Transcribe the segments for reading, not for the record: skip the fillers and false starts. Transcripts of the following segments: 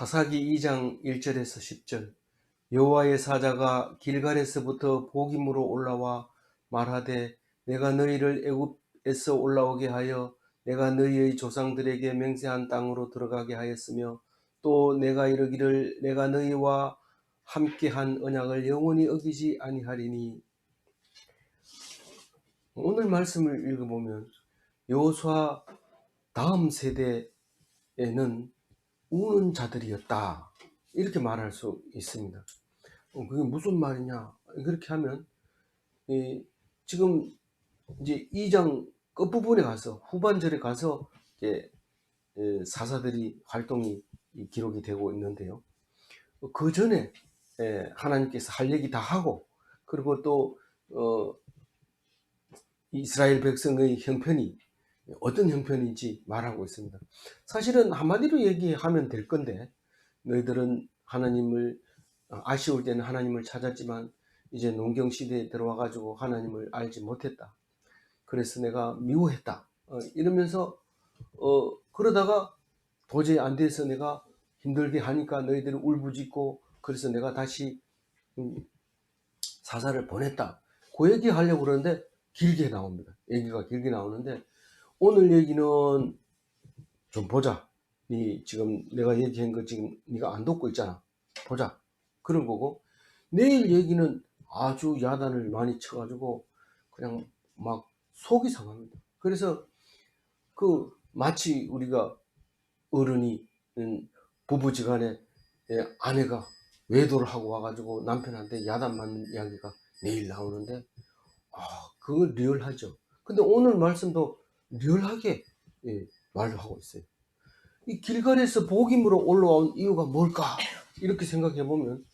사사기 2장 1절에서 10절. 여호와의 사자가 길갈에서부터 복임으로 올라와 말하되 내가 너희를 애굽에서 올라오게 하여 내가 너희의 조상들에게 맹세한 땅으로 들어가게 하였으며 또 내가 이르기를 내가 너희와 함께한 언약을 영원히 어기지 아니하리니. 오늘 말씀을 읽어보면 여호수아 다음 세대에는 우는 자들이었다, 이렇게 말할 수 있습니다. 그게 무슨 말이냐? 그렇게 하면 지금 이제 2장 끝부분에 가서 후반절에 가서 이제 사사들이 활동이 기록이 되고 있는데요. 그 전에 하나님께서 할 얘기 다 하고, 그리고 또 이스라엘 백성의 형편이 어떤 형편인지 말하고 있습니다. 사실은 한마디로 얘기하면 될 건데, 너희들은 하나님을 아쉬울 때는 하나님을 찾았지만 이제 농경시대에 들어와 가지고 하나님을 알지 못했다. 그래서 내가 미워했다. 이러면서 그러다가 도저히 안 돼서 내가 힘들게 하니까 너희들이 울부짖고, 그래서 내가 다시 사사를 보냈다. 그 얘기 하려고 그러는데 길게 나옵니다. 얘기가 길게 나오는데, 오늘 얘기는 좀 보자. 지금 내가 얘기한 거 지금 네가 안 듣고 있잖아. 보자. 그런 거고, 내일 얘기는 아주 야단을 많이 쳐가지고 그냥 막 속이 상합니다. 그래서 마치 우리가 어른이 부부지간에 아내가 외도를 하고 와가지고 남편한테 야단 맞는 이야기가 내일 나오는데, 그건 리얼하죠. 근데 오늘 말씀도 리얼하게 말을 하고 있어요. 이 길갈에서 복임으로 올라온 이유가 뭘까? 이렇게 생각해 보면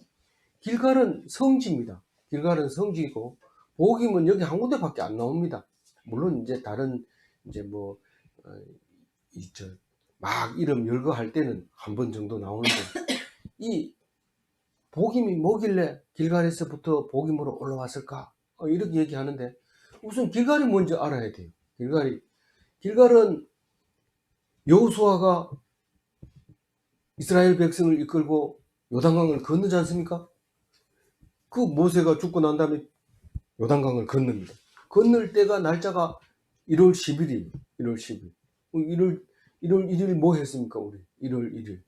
길갈은 성지입니다. 길갈은 성지이고 복임은 여기 한 군데밖에 안 나옵니다. 물론 이제 다른 이제 막 이름 열거할 때는 한 번 정도 나오는데, 이 복임이 뭐길래 길갈에서부터 복임으로 올라왔을까? 이렇게 얘기하는데, 우선 길갈이 뭔지 알아야 돼요. 길갈은 여호수아가 이스라엘 백성을 이끌고 요단강을 건너지 않습니까? 그 모세가 죽고 난 다음에 요단강을 건넙니다. 건널 때가 날짜가 1월 10일이에요. 1월 10일. 1월 1일 뭐 했습니까? 우리 1월 1일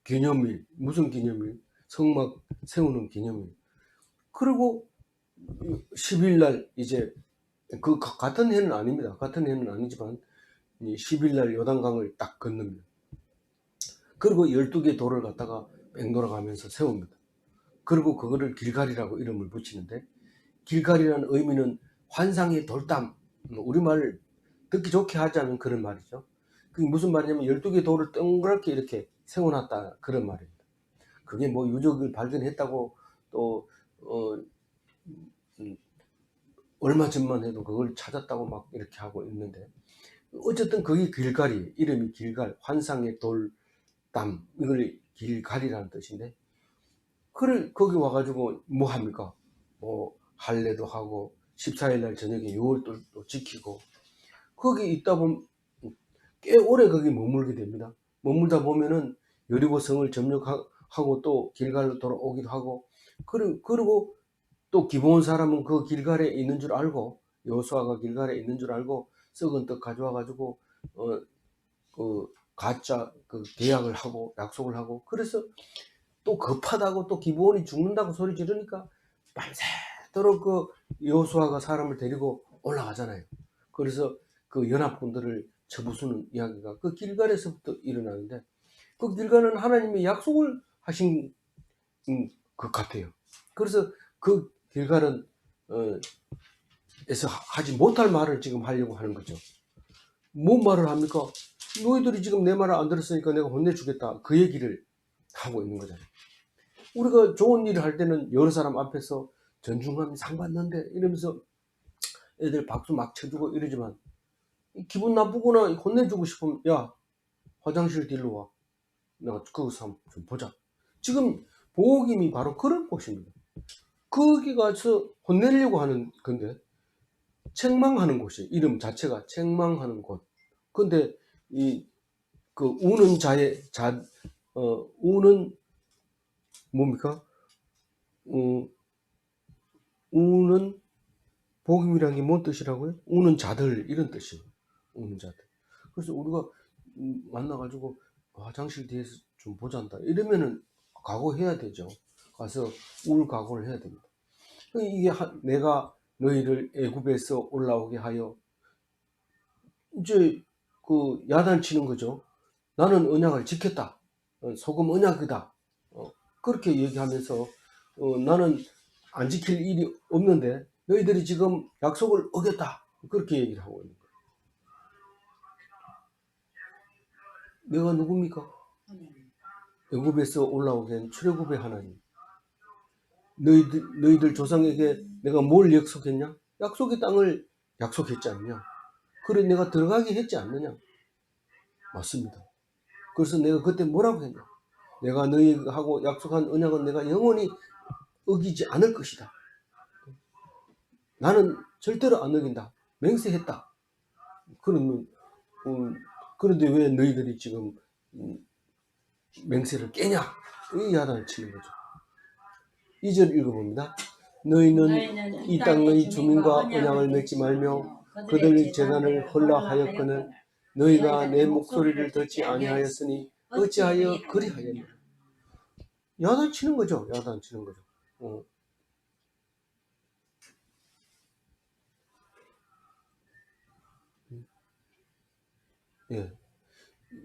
기념일. 무슨 기념일? 성막 세우는 기념일. 그리고 10일 날 이제 그 같은 해는 아닙니다. 같은 해는 아니지만 10일 날 요단강을 딱 건넙니다. 그리고 12개 돌을 갖다가 뺑 돌아가면서 세웁니다. 그리고 그거를 길갈이라고 이름을 붙이는데, 길갈이라는 의미는 환상의 돌담, 우리말 듣기 좋게 하자면 그런 말이죠. 그게 무슨 말이냐면 12개 돌을 동그랗게 이렇게 세워놨다, 그런 말입니다. 그게 뭐 유적을 발견했다고 또 얼마 전만 해도 그걸 찾았다고 막 이렇게 하고 있는데, 어쨌든 그게 길갈이에요. 이름이 길갈, 환상의 돌담, 이걸 길갈이라는 뜻인데, 거기 와가지고 뭐 합니까? 뭐 할례도 하고 14일 날 저녁에 유월절도 지키고, 거기 있다 보면 꽤 오래 거기 머물게 됩니다. 머물다 보면은 여리고 성을 점령하고 또 길갈로 돌아오기도 하고, 그리고 또 기브온 사람은 그 길갈에 있는 줄 알고, 여호수아가 길갈에 있는 줄 알고 썩은 떡 가져와 가지고 가짜 계약을 하고 약속을 하고, 그래서 또 급하다고 또 기브온이 죽는다고 소리 지르니까 밤새도록 여호수아가 사람을 데리고 올라가잖아요. 그래서 그 연합군들을 쳐부수는 이야기가 그 길갈에서부터 일어나는데, 그 길갈은 하나님의 약속을 하신 것 같아요. 그래서 그 길갈은 에서 하지 못할 말을 지금 하려고 하는 거죠. 뭔 말을 합니까? 너희들이 지금 내 말을 안 들었으니까 내가 혼내주겠다, 그 얘기를 하고 있는 거잖아요. 우리가 좋은 일을 할 때는 여러 사람 앞에서 전중함이 상 받는데 이러면서 애들 박수 막 쳐주고 이러지만, 기분 나쁘거나 혼내주고 싶으면 야, 화장실 딜로 와, 내가 그거 좀 보자. 지금 복임이 바로 그런 곳입니다. 거기 가서 혼내려고 하는 건데, 책망하는 곳이, 이름 자체가 책망하는 곳. 근데 그 우는 우는 뭡니까? 우는 복음이라는 게 뭔 뜻이라고요? 우는 자들 이런 뜻이에요. 우는 자들. 그래서 우리가 만나가지고 화장실 뒤에서 좀 보잔다 이러면은 각오해야 되죠. 가서 울 각오를 해야 됩니다. 이게 내가 너희를 애굽에서 올라오게 하여 이제 그 야단치는 거죠. 나는 언약을 지켰다. 소금 언약이다. 그렇게 얘기하면서 나는 안 지킬 일이 없는데 너희들이 지금 약속을 어겼다. 그렇게 얘기를 하고 있는 거예요. 내가 누굽니까? 애굽에서 올라오게 한 출애굽의 하나님. 너희들 조상에게 내가 뭘 약속했냐? 약속의 땅을 약속했지 않느냐? 그래 내가 들어가게 했지 않느냐? 맞습니다. 그래서 내가 그때 뭐라고 했냐? 내가 너희하고 약속한 언약은 내가 영원히 어기지 않을 것이다. 나는 절대로 안 어긴다. 맹세했다. 그러면 그런데 왜 너희들이 지금 맹세를 깨냐? 이 야단을 치는 거죠. 2절 읽어봅니다. 너희는 이 땅의 주민과 언약을 맺지 말며 그들의 재단을 헐라하였거늘 너희가 내 목소리를 듣지 아니하였으니 어찌하여 그리하였냐? 야단 치는 거죠. 야단 치는 거죠. 예,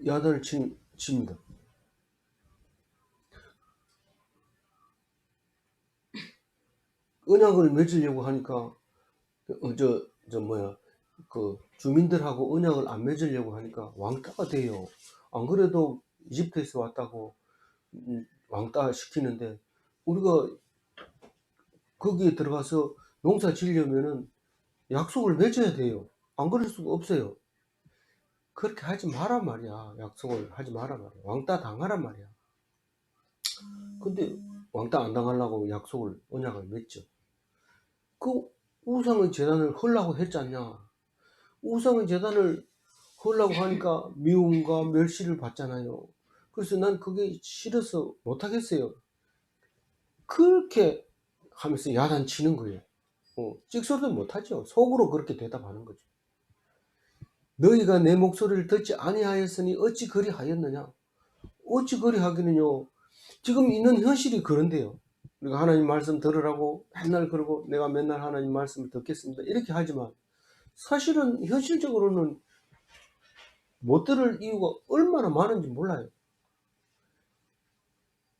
야단을 칩니다. 언약을 맺으려고 하니까 그 주민들하고 언약을 안 맺으려고 하니까 왕따가 돼요. 안 그래도 이집트에서 왔다고 왕따 시키는데 우리가 거기에 들어가서 농사 지으려면은 약속을 맺어야 돼요. 안 그럴 수가 없어요. 그렇게 하지 마란 말이야. 약속을 하지 마란 말이야. 왕따 당하란 말이야. 근데 왕따 안 당하려고 약속을 언약을 맺죠. 그 우상의 재단을 헐라고 했지 않냐. 우상의 재단을 헐라고 하니까 미움과 멸시를 받잖아요. 그래서 난 그게 싫어서 못하겠어요. 그렇게 하면서 야단치는 거예요. 찍소리도 못하죠. 속으로 그렇게 대답하는 거죠. 너희가 내 목소리를 듣지 아니하였으니 어찌 그리하였느냐. 어찌 그리하기는요. 지금 있는 현실이 그런데요. 우리가 하나님 말씀 들으라고 맨날 그러고 내가 맨날 하나님 말씀을 듣겠습니다. 이렇게 하지만 사실은 현실적으로는 못 들을 이유가 얼마나 많은지 몰라요.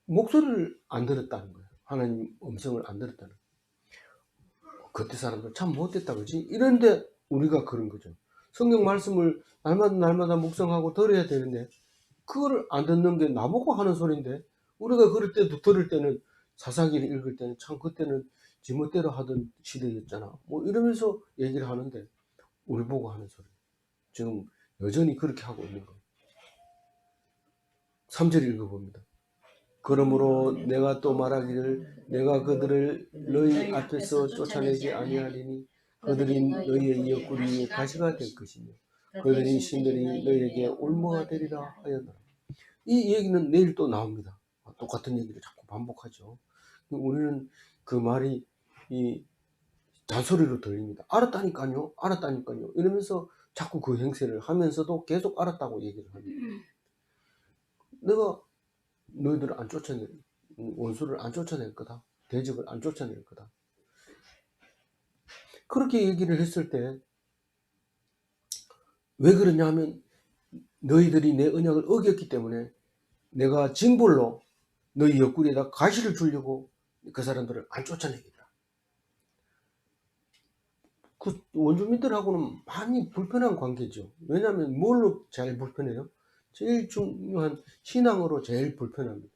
목소리를 안 들었다는 거예요. 하나님 음성을 안 들었다는 거예요. 그때 사람들 참 못됐다 그지? 이런데 우리가 그런 거죠. 성경 말씀을 날마다 묵상하고 들어야 되는데 그거를 안 듣는 게 나보고 하는 소리인데 우리가 그럴 때도 들을 때는 사사기를 읽을 때는 참 그때는 지멋대로 하던 시대였잖아. 뭐 이러면서 얘기를 하는데 우리 보고 하는 소리. 지금 여전히 그렇게 하고 있는 거예요. 3절 읽어봅니다. 그러므로 내가 또 말하기를 내가 그들을 너희 앞에서 쫓아내지 아니하리니 그들이 너희의 옆구리 위에 가시가 될 것이며 그들이 신들이 너희에게 올무가 되리라 하였노라. 이 얘기는 내일 또 나옵니다. 똑같은 얘기를 자꾸 반복하죠. 우리는 그 말이 이 잔소리로 들립니다. 알았다니까요. 알았다니까요. 이러면서 자꾸 그 행세를 하면서도 계속 알았다고 얘기를 합니다. 내가 너희들을 안 쫓아낼, 원수를 안 쫓아낼 거다. 대적을 안 쫓아낼 거다. 그렇게 얘기를 했을 때 왜 그러냐 하면 너희들이 내 언약을 어겼기 때문에 내가 징벌로 너희 옆구리에다 가시를 주려고 그 사람들을 안 쫓아내겠다. 그 원주민들하고는 많이 불편한 관계죠. 왜냐하면 뭘로 제일 불편해요? 제일 중요한 신앙으로 제일 불편합니다.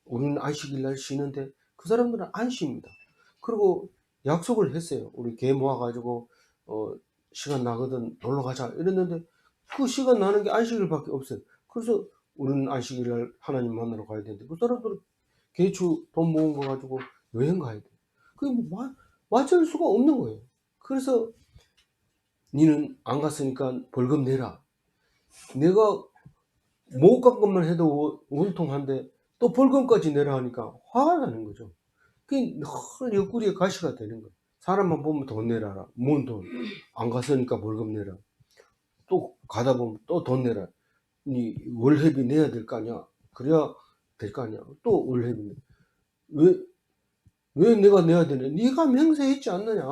우리는 안식일날 쉬는데 그 사람들은 안 쉽니다. 그리고 약속을 했어요. 우리 개 모아가지고 시간 나거든 놀러 가자 이랬는데 그 시간 나는 게 안식일밖에 없어요. 그래서 우리는 안식일날 하나님 만나러 가야 되는데 그 사람들은 개주 돈 모은 거 가지고 여행 가야 돼. 그게 뭐 맞을 수가 없는 거예요. 그래서 니는 안 갔으니까 벌금 내라. 내가 못 간 것만 해도 원통한데 또 벌금까지 내라 하니까 화가 나는 거죠. 그게 늘 옆구리에 가시가 되는 거예요. 사람만 보면 돈 내라. 뭔 돈? 안 갔으니까 벌금 내라. 또 가다 보면 또 돈 내라. 니 월회비 내야 될 거 아니야. 그래야 될 거 아니야. 또 월회비 내. 왜 내가 내야 되냐? 네가 맹세했지 않느냐?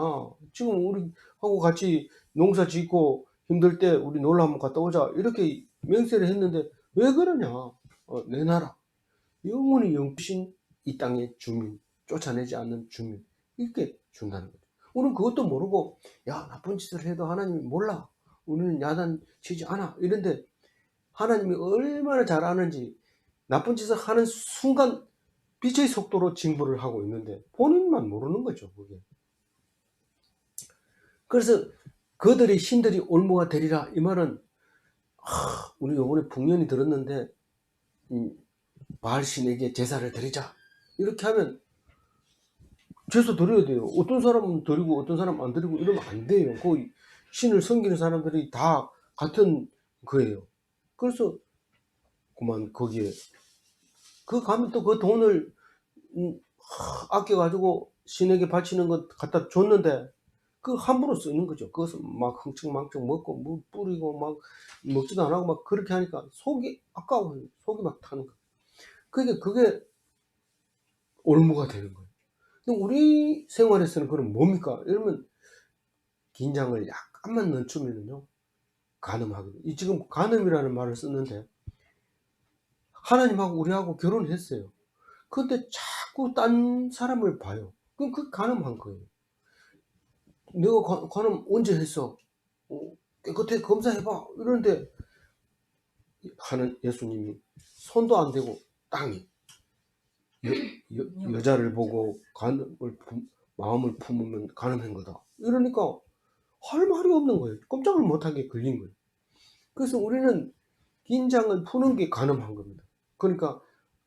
지금 우리하고 같이 농사 짓고 힘들 때 우리 놀러 한번 갔다 오자. 이렇게 맹세를 했는데 왜 그러냐? 내놔라. 영원히 영신 이 땅의 주민, 쫓아내지 않는 주민. 이렇게 준다는 거죠. 우리는 그것도 모르고 야 나쁜 짓을 해도 하나님이 몰라. 우리는 야단치지 않아. 이런데 하나님이 얼마나 잘 아는지 나쁜 짓을 하는 순간 빛의 속도로 징벌을 하고 있는데 본인만 모르는 거죠. 그게. 그래서 그들의 신들이 올무가 되리라. 이 말은 우리 요번에 풍년이 들었는데 바알신에게 제사를 드리자. 이렇게 하면 제사 드려야 돼요. 어떤 사람은 드리고 어떤 사람은 안 드리고 이러면 안 돼요. 그 신을 섬기는 사람들이 다 같은 거예요. 그래서 그만 거기에 가면 또 그 돈을 아껴가지고 신에게 바치는 것 갖다 줬는데 그 함부로 쓰는 거죠. 그것을 막 흥청망청 먹고 물 뿌리고 막 먹지도 안 하고 막 그렇게 하니까 속이 아까워요. 속이 막 타는 거예요. 그게 올무가 되는 거예요. 근데 우리 생활에서는 그럼 뭡니까? 이러면 긴장을 약간만 늦추면요 간음하거든요. 지금 간음이라는 말을 썼는데 하나님하고 우리하고 결혼했어요. 근데 자꾸 딴 사람을 봐요. 그럼 그 간음한 거예요. 내가 간음 언제 했어? 깨끗하게 검사해봐. 이러는데 하는 예수님이 손도 안 대고 땅이 여자를 보고 마음을 품으면 간음한 거다. 이러니까 할 말이 없는 거예요. 꼼짝을 못하게 걸린 거예요. 그래서 우리는 긴장을 푸는 게 간음한 겁니다. 그러니까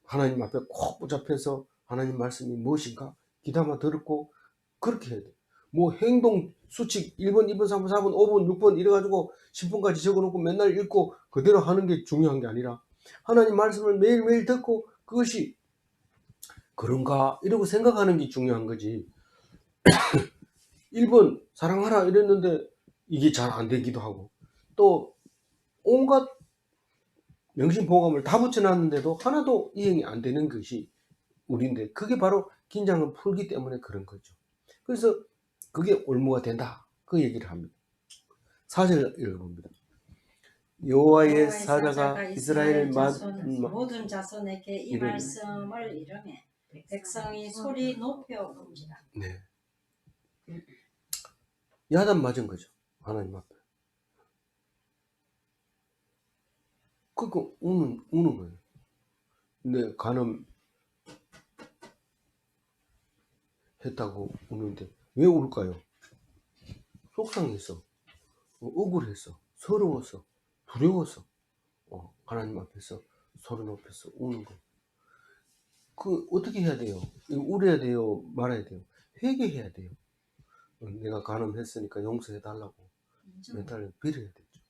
하나님 앞에 꼭 붙잡혀서 하나님 말씀이 무엇인가 귀담아 들었고 그렇게 해야 돼요. 뭐 행동 수칙 1번, 2번, 3번, 4번, 5번, 6번 이래가지고 10번까지 적어놓고 맨날 읽고 그대로 하는 게 중요한 게 아니라 하나님 말씀을 매일매일 듣고 그것이 그런가 이러고 생각하는 게 중요한 거지. 1번 사랑하라 이랬는데 이게 잘 안 되기도 하고 또 온갖 명심보감을 다 붙여놨는데도 하나도 이행이 안 되는 것이 우리인데 그게 바로 긴장을 풀기 때문에 그런 거죠. 그래서 그게 올무가 된다. 그 얘기를 합니다. 4절 읽어봅니다. 여호와의 사자가 이스라엘 모든 자손에게 이 말씀을 이르매 백성이 소리 높여 봅니다. 네. 야단 맞은 거죠. 하나님 앞에. 그러니까 우는 거예요. 근데 간음 했다고 우는데 왜 울까요? 속상해서, 억울해서, 서러워서, 두려워서 하나님 앞에서 소리 높여서 우는 거예요. 그 어떻게 해야 돼요? 울어야 돼요? 말아야 돼요? 회개해야 돼요. 내가 간음했으니까 용서해 달라고 매달 빌어야 되죠.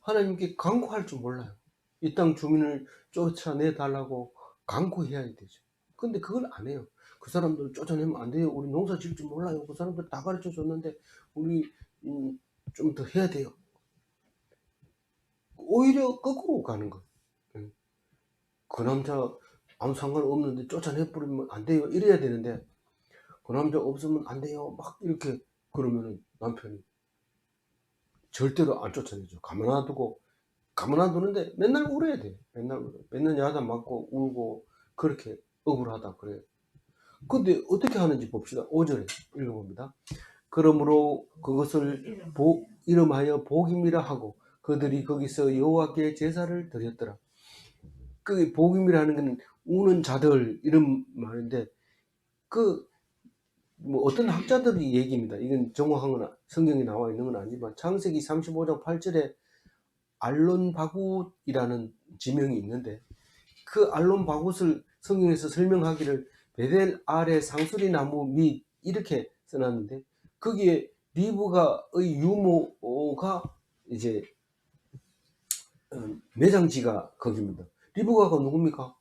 하나님께 간구할 줄 몰라요. 이 땅 주민을 쫓아내 달라고 간구해야 되죠. 근데 그걸 안 해요. 그 사람들 쫓아내면 안 돼요. 우리 농사 지을 줄 몰라요. 그 사람들 다 가르쳐 줬는데 우리 좀 더 해야 돼요. 오히려 거꾸로 가는 거예요. 그 남자 아무 상관없는데 쫓아내버리면 안 돼요. 이래야 되는데 그 남자 없으면 안 돼요. 막 이렇게 그러면은 남편이 절대로 안 쫓아내죠. 가만 놔두는데 맨날 울어야 돼요. 맨날 야단 맞고 울고 그렇게 억울하다 그래요. 근데 어떻게 하는지 봅시다. 5절에 읽어봅니다. 그러므로 그것을 이름하여 복임이라 하고 그들이 거기서 여호와께 제사를 드렸더라. 그 복임이라는 건 우는 자들 이런 말인데 뭐 어떤 학자들이 얘기입니다. 이건 정확한 건 성경에 나와 있는 건 아니지만 창세기 35장 8절에 알론바굿이라는 지명이 있는데 그 알론바굿을 성경에서 설명하기를 베델 아래 상수리 나무 밑 이렇게 써놨는데 거기에 리브가의 유모가 이제 매장지가 거기입니다. 리브가가 누굽니까?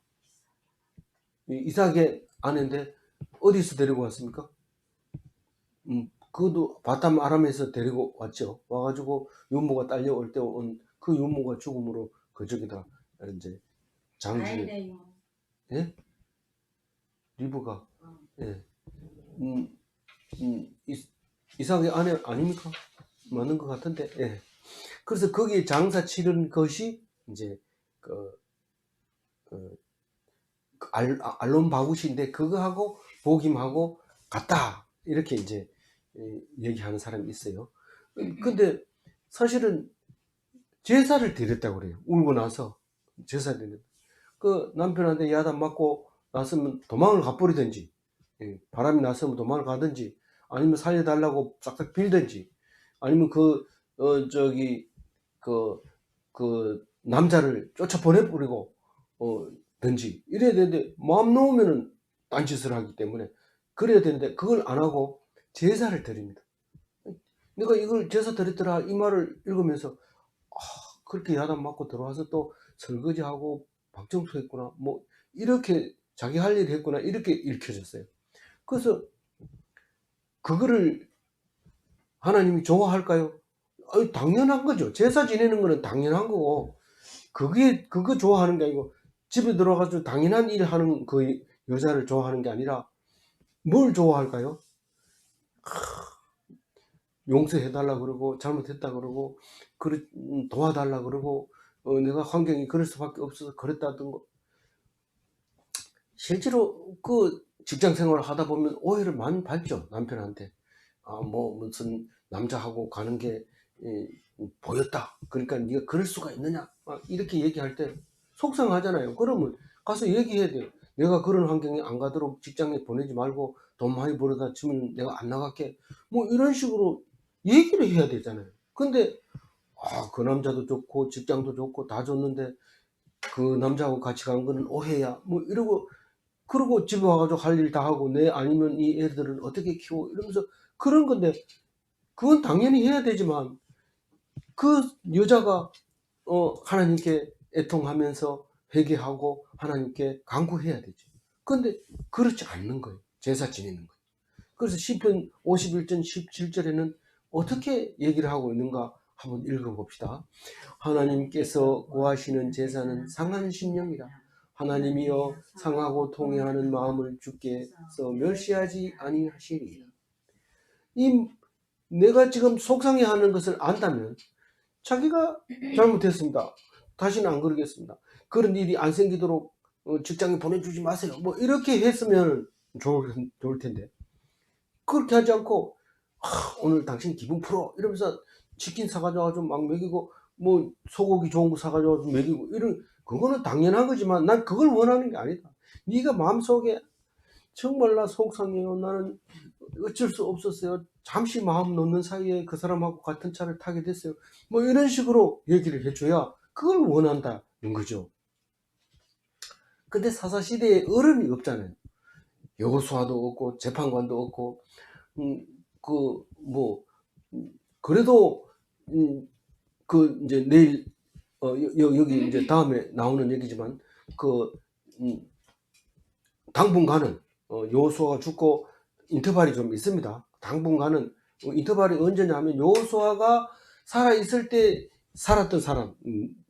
이삭의 아내인데 어디서 데리고 왔습니까? 그것도 바탐 아람에서 데리고 왔죠. 와가지고 유모가 딸려올 때 온 그 유모가 죽음으로 그쪽에다 이제 장지를. 아이네요. 예? 리브가. 예. 이삭의 아내 아닙니까? 맞는 것 같은데. 예. 그래서 거기에 장사 치른 것이 이제 그 알론 바구시인데 그거하고 복임하고 같다 이렇게 이제 얘기하는 사람이 있어요. 근데 사실은 제사를 드렸다고 그래요. 울고 나서 제사를 드렸다. 그 남편한테 야단 맞고 났으면 도망을 가버리든지, 바람이 났으면 도망을 가든지, 아니면 살려달라고 싹싹 빌든지, 아니면 그 남자를 쫓아 보내버리고 든지 이래야 되는데, 마음 놓으면은 딴짓을 하기 때문에 그래야 되는데 그걸 안 하고 제사를 드립니다. 내가 이걸 제사 드렸더라 이 말을 읽으면서 그렇게 야단 맞고 들어와서 또 설거지하고 방청소했구나, 뭐 이렇게 자기 할 일을 했구나, 이렇게 읽혀졌어요. 그래서 그거를 하나님이 좋아할까요? 당연한 거죠. 제사 지내는 거는 당연한 거고, 그거 좋아하는 게 아니고 집에 들어가서 당연한 일 하는 그 여자를 좋아하는 게 아니라 뭘 좋아할까요? 용서해달라 그러고, 잘못했다 그러고, 도와달라 그러고, 내가 환경이 그럴 수밖에 없어서 그랬다던 거. 실제로 그 직장 생활을 하다 보면 오해를 많이 받죠, 남편한테. 뭐 무슨 남자하고 가는 게 보였다, 그러니까 네가 그럴 수가 있느냐, 막 이렇게 얘기할 때 속상하잖아요. 그러면 가서 얘기해야 돼요. 내가 그런 환경에 안 가도록 직장에 보내지 말고 돈 많이 벌어다 치면 내가 안 나갈게, 뭐 이런 식으로 얘기를 해야 되잖아요. 근데 그 남자도 좋고 직장도 좋고 다 좋는데 그 남자하고 같이 간 거는 오해야, 뭐 이러고, 그러고 집에 와가지고 할 일 다 하고, 내 아니면 이 애들을 어떻게 키워, 이러면서 그런 건데, 그건 당연히 해야 되지만 그 여자가 하나님께 애통하면서 회개하고 하나님께 간구해야 되죠. 근데 그렇지 않는 거예요. 제사 지내는 거예요. 그래서 시편 51편 17절에는 어떻게 얘기를 하고 있는가 한번 읽어봅시다. 하나님께서 구하시는 제사는 상한 심령이라. 하나님이여 상하고 통회하는 마음을 주께서 멸시하지 아니하시리이다. 내가 지금 속상해하는 것을 안다면 자기가 잘못했습니다, 다시는 안 그러겠습니다, 그런 일이 안 생기도록 직장에 보내주지 마세요, 뭐 이렇게 했으면 좋을 텐데, 그렇게 하지 않고 오늘 당신 기분 풀어 이러면서 치킨 사가져가지고 막 먹이고, 뭐 소고기 좋은 거 사가져가지고 먹이고, 이런 그거는 당연한 거지만 난 그걸 원하는 게 아니다. 네가 마음속에 정말 나 속상해요, 나는 어쩔 수 없었어요, 잠시 마음 놓는 사이에 그 사람하고 같은 차를 타게 됐어요, 뭐 이런 식으로 얘기를 해줘야 그걸 원한다는 거죠. 근데 사사시대에 어른이 없잖아요. 여호수아도 없고 재판관도 없고, 그래도 이제 내일 여기 이제 다음에 나오는 얘기지만 당분간은 여호수아가 죽고 인터벌이 좀 있습니다. 당분간은 인터벌이 언제냐 하면 여호수아가 살아있을 때 살았던 사람,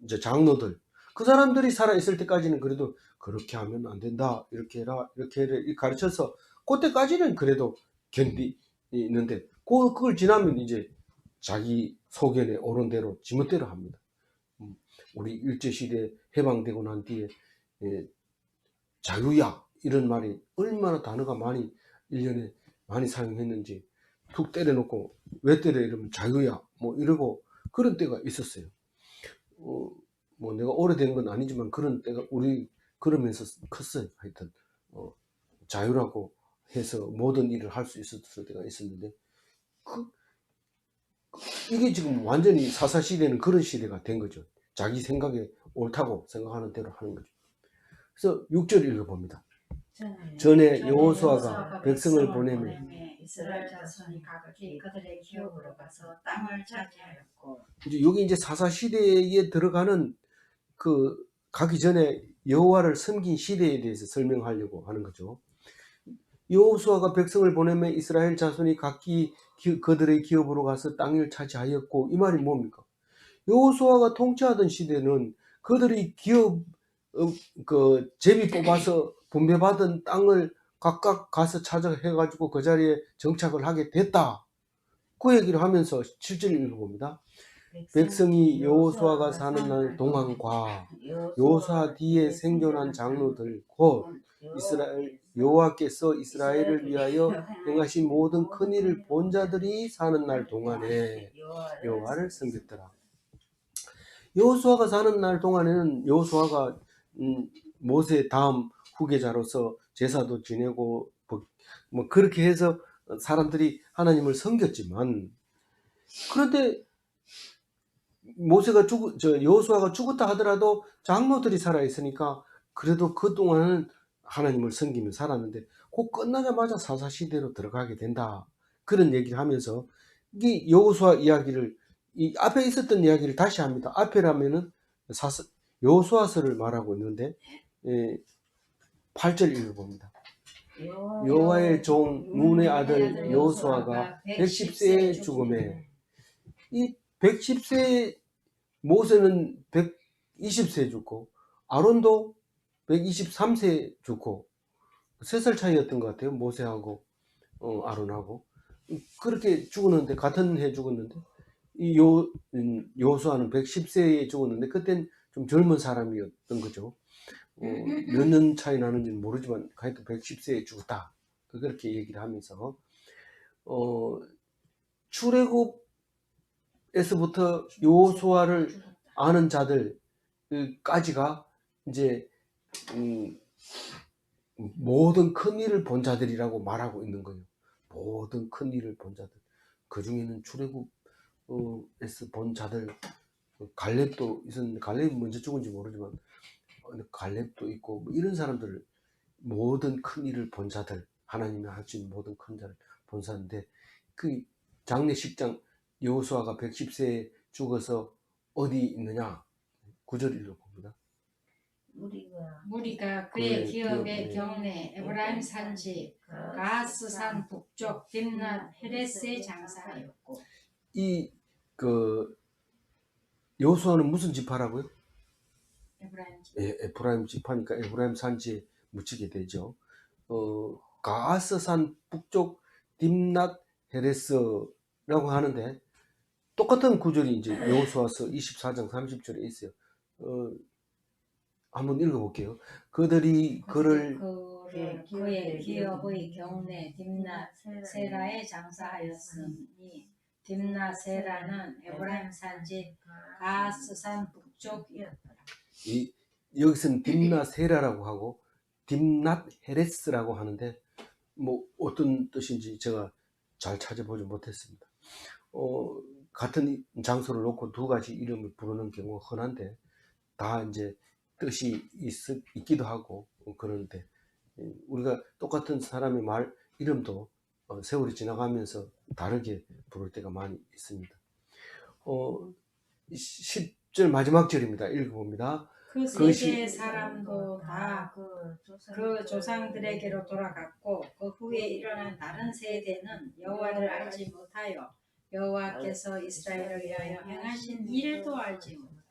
이제 장로들, 그 사람들이 살아있을 때까지는 그래도 그렇게 하면 안 된다, 이렇게 해라, 이렇게 해라, 이렇게 가르쳐서 그때까지는 그래도 견디는데, 그걸 지나면 이제 자기 소견에 옳은 대로 지멋대로 합니다. 우리 일제시대 해방되고 난 뒤에 자유야 이런 말이 얼마나 단어가 많이 1년에 많이 사용했는지, 툭 때려놓고 왜 때려 이러면 자유야 뭐 이러고 그런 때가 있었어요. 뭐 내가 오래된 건 아니지만 그런 때가 우리 그러면서 컸어요. 하여튼 자유라고 해서 모든 일을 할 수 있었을 때가 있었는데, 이게 지금 완전히 사사시대는 그런 시대가 된 거죠. 자기 생각에 옳다고 생각하는 대로 하는 거죠. 그래서 6절 읽어봅니다. 전에 여호수아가 백성을 보내매 이스라엘 자손이 각기 그들의 기업으로 가서 땅을 차지하였고, 이제 여기 이제 사사시대에 들어가는 가기 전에 여호와를 섬긴 시대에 대해서 설명하려고 하는 거죠. 여호수아가 백성을 보내면 이스라엘 자손이 각기 그들의 기업으로 가서 땅을 차지하였고, 이 말이 뭡니까? 여호수아가 통치하던 시대는 그들이 기업 제비 뽑아서 분배받은 땅을 각각 가서 차지해가지고 그 자리에 정착을 하게 됐다. 그 얘기를 하면서 7절 읽어봅니다. 백성이 여호수아가 사는 날 동안과 여호수아 뒤에 생존한 장로들 곧 이스라엘 여호와께서 이스라엘을 위하여 행하신 모든 큰 일을 본 자들이 사는 날 동안에 여호와를 섬겼더라. 여호수아가 사는 날 동안에는 여호수아가 모세 다음 후계자로서 제사도 지내고 뭐 그렇게 해서 사람들이 하나님을 섬겼지만, 그런데 여호수아가 죽었다 하더라도 장로들이 살아 있으니까 그래도 그 동안은 하나님을 섬기며 살았는데, 곧 끝나자마자 사사 시대로 들어가게 된다. 그런 얘기를 하면서 이 여호수아 이야기를, 이 앞에 있었던 이야기를 다시 합니다. 앞에라면은 여호수아서를 말하고 있는데, 8절 읽어봅니다. 여호와의 종 눈의 아들 여호수아가 110세에 죽음에, 이 110세 모세는 120세 죽고 아론도 123세 죽고 3살 차이였던 것 같아요. 모세하고 아론하고 그렇게 죽었는데, 같은 해 죽었는데, 이 여호수아는 110세에 죽었는데 그땐 좀 젊은 사람이었던 거죠. 몇 년 차이 나는지는 모르지만 하여튼 110세에 죽었다. 그렇게 얘기를 하면서 출애굽에서부터 여호수아를 아는 자들까지가 이제 모든 큰 일을 본 자들이라고 말하고 있는 거예요. 모든 큰 일을 본 자들. 그 중에는 출애굽에서 본 자들, 갈렙도 있었는데, 갈렙이 먼저 죽은지 모르지만 갈렙도 있고, 뭐 이런 사람들, 모든 큰 일을 본 자들, 하나님이 하신 모든 큰 자를 본 사람인데, 그 장례식장 여호수아가 110세에 죽어서 어디 있느냐? 9절 읽어봅니다. 무리가 그의 기업의 경내 에브라임 산지 가스산 북쪽 딥낫 헤레스에 장사하였고. 이 여호수아는 무슨 지파라고요? 에프라임 지파니까 에프라임 산지에 묻히게 되죠. 가스산 북쪽 딥낫 헤레스라고 하는데, 똑같은 구절이 이제 여호수아서 24장 30절에 있어요. 한번 읽어볼게요. 그들이 그의 기업의 경내 딥낫 세라에 장사하였으니, 딥낫 세라는 에브라임 산지 가스산 북쪽이었더라. 여기서는 딥낫 세라라고 하고 딥낫 헤레스라고 하는데, 뭐 어떤 뜻인지 제가 잘 찾아보지 못했습니다. 같은 장소를 놓고 두 가지 이름을 부르는 경우가 흔한데, 다 이제 뜻이 있기도 하고 그러는데, 우리가 똑같은 사람의 말 이름도 세월이 지나가면서 다르게 부를 때가 많이 있습니다. 10절 마지막 절입니다. 읽어봅니다. 그 세대의 사람도 다 그 조상들에게로 돌아갔고, 그 후에 일어난 다른 세대는 여호와를 알지 못하여 여호와께서 이스라엘을 위하여 행하신 일도 알지 못하여.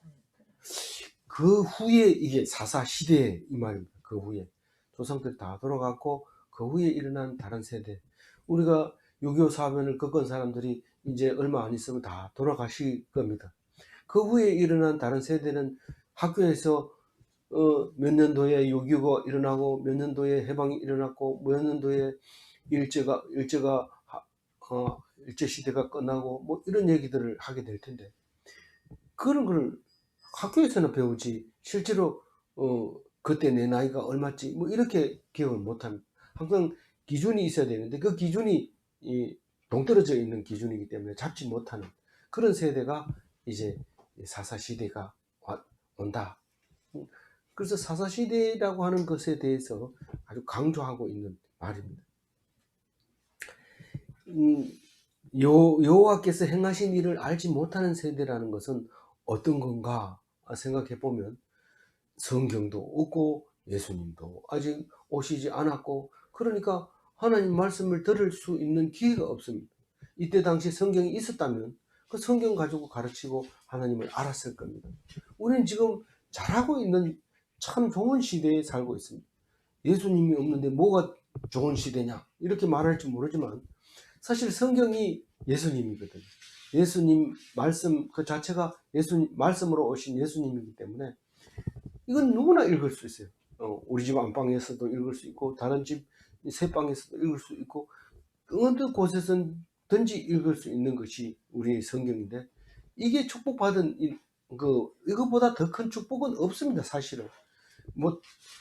그 후에 이게 사사 시대 이 말입니다. 그 후에 조상들 다 돌아갔고 그 후에 일어난 다른 세대, 우리가 6.25 사변을 겪은 사람들이 이제 얼마 안 있으면 다 돌아가실 겁니다. 그 후에 일어난 다른 세대는 학교에서 몇 년도에 6.25가 일어나고 몇 년도에 해방이 일어났고 몇 년도에 일제 시대가 끝나고 뭐 이런 얘기들을 하게 될 텐데, 그런 걸 학교에서는 배우지 실제로 그때 내 나이가 얼마지 뭐 이렇게 기억을 못합니다. 항상 기준이 있어야 되는데 그 기준이 동떨어져 있는 기준이기 때문에 잡지 못하는 그런 세대가 이제 사사시대가 온다. 그래서 사사시대라고 하는 것에 대해서 아주 강조하고 있는 말입니다. 여호와께서 행하신 일을 알지 못하는 세대라는 것은 어떤 건가 생각해 보면, 성경도 없고 예수님도 아직 오시지 않았고, 그러니까 하나님 말씀을 들을 수 있는 기회가 없습니다. 이때 당시 성경이 있었다면 그 성경 가지고 가르치고 하나님을 알았을 겁니다. 우리는 지금 잘하고 있는 참 좋은 시대에 살고 있습니다. 예수님이 없는데 뭐가 좋은 시대냐 이렇게 말할지 모르지만 사실 성경이 예수님이거든요. 예수님 말씀 그 자체가 예수님 말씀으로 오신 예수님이기 때문에 이건 누구나 읽을 수 있어요. 우리 집 안방에서도 읽을 수 있고 다른 집 새방에서도 읽을 수 있고 어느 곳에서든지 읽을 수 있는 것이 우리의 성경인데, 이게 축복받은 이거보다 더 큰 축복은 없습니다. 사실은 뭐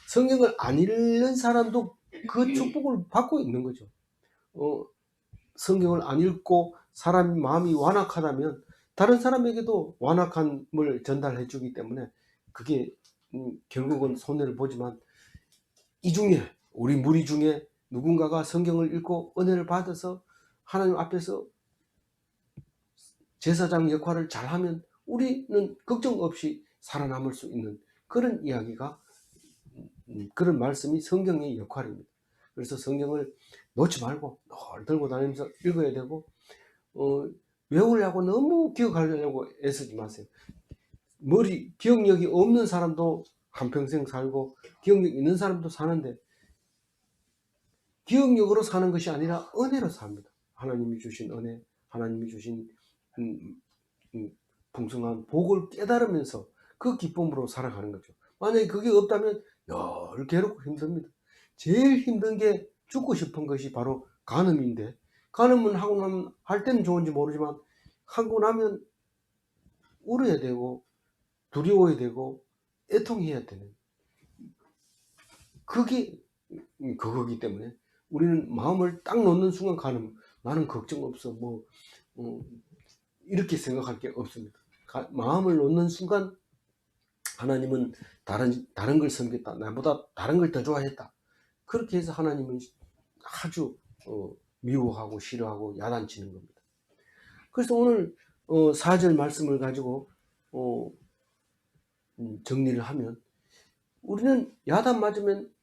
성경을 안 읽는 사람도 그 축복을 받고 있는 거죠. 성경을 안 읽고 사람 마음이 완악하다면 다른 사람에게도 완악함을 전달해 주기 때문에 그게 결국은 손해를 보지만, 이 중에 우리 무리 중에 누군가가 성경을 읽고 은혜를 받아서 하나님 앞에서 제사장 역할을 잘하면 우리는 걱정 없이 살아남을 수 있는 그런 이야기가, 그런 말씀이 성경의 역할입니다. 그래서 성경을 놓지 말고 늘 들고 다니면서 읽어야 되고, 외우려고 너무 기억하려고 애쓰지 마세요. 기억력이 없는 사람도 한평생 살고 기억력 있는 사람도 사는데, 기억력으로 사는 것이 아니라 은혜로 삽니다. 하나님이 주신 은혜, 하나님이 주신 풍성한 복을 깨달으면서 그 기쁨으로 살아가는 거죠. 만약에 그게 없다면 늘 괴롭고 힘듭니다. 제일 힘든 게 죽고 싶은 것이 바로 간음인데, 간음은 하고 나면 할 때는 좋은지 모르지만 하고 나면 울어야 되고 두려워야 되고 애통해야 되는 그게 그거기 때문에 우리는 마음을 딱 놓는 순간 간음, 나는 걱정 없어 이렇게 생각할 게 없습니다. 마음을 놓는 순간 하나님은 다른 걸 섬겼다, 나보다 다른 걸 더 좋아했다, 그렇게 해서 하나님은 아주 미워하고 싫어하고 야단치는 겁니다. 그래서 오늘 4절 말씀을 가지고 정리를 하면, 우리는 야단 맞으면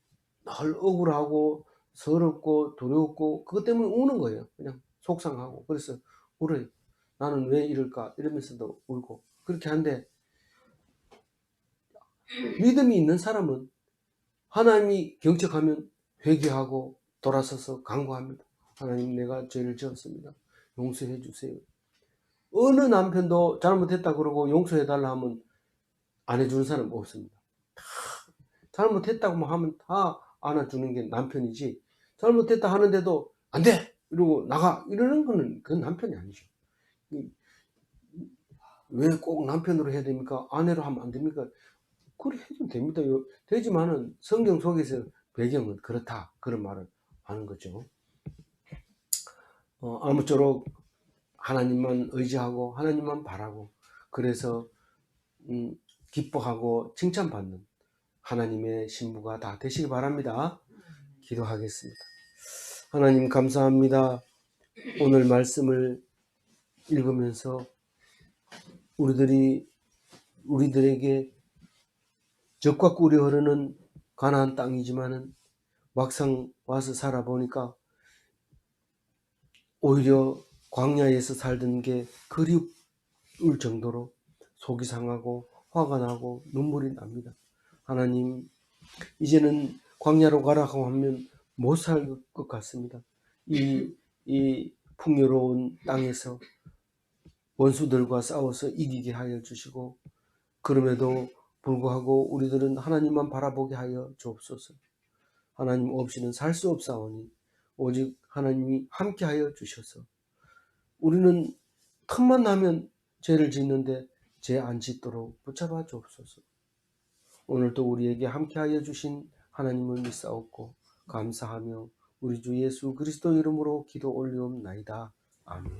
늘 억울하고 서럽고 두렵고 그것 때문에 우는 거예요. 그냥 속상하고. 그래서 울어요. 나는 왜 이럴까 이러면서도 울고 그렇게 한데, 믿음이 있는 사람은 하나님이 경책하면 회개하고 돌아서서 간구합니다. 하나님, 내가 죄를 지었습니다. 용서해 주세요. 어느 남편도 잘못했다 그러고 용서해달라 하면 안 해주는 사람 없습니다. 잘못했다고 하면 다 안아주는 게 남편이지, 잘못했다 하는데도 안 돼! 이러고 나가! 이러는 거는 그건 남편이 아니죠. 왜 꼭 남편으로 해야 됩니까? 아내로 하면 안 됩니까? 그래 해도 됩니다. 되지만은 성경 속에서 배경은 그렇다, 그런 말을 하는 거죠. 아무쪼록 하나님만 의지하고 하나님만 바라고, 그래서 기뻐하고 칭찬받는 하나님의 신부가 다 되시기 바랍니다. 기도하겠습니다. 하나님 감사합니다. 오늘 말씀을 읽으면서 우리들에게 젖과 꿀이 흐르는 가나안 땅이지만은 막상 와서 살아보니까 오히려 광야에서 살던 게 그리울 정도로 속이 상하고 화가 나고 눈물이 납니다. 하나님, 이제는 광야로 가라고 하면 못 살 것 같습니다. 이 풍요로운 땅에서 원수들과 싸워서 이기게 하여 주시고, 그럼에도 불구하고 우리들은 하나님만 바라보게 하여 주옵소서. 하나님 없이는 살 수 없사오니 오직 하나님이 함께 하여 주셔서, 우리는 틈만 나면 죄를 짓는데 죄 안 짓도록 붙잡아 주옵소서. 오늘도 우리에게 함께 하여 주신 하나님을 믿사옵고 감사하며 우리 주 예수 그리스도 이름으로 기도 올리옵나이다. 아멘.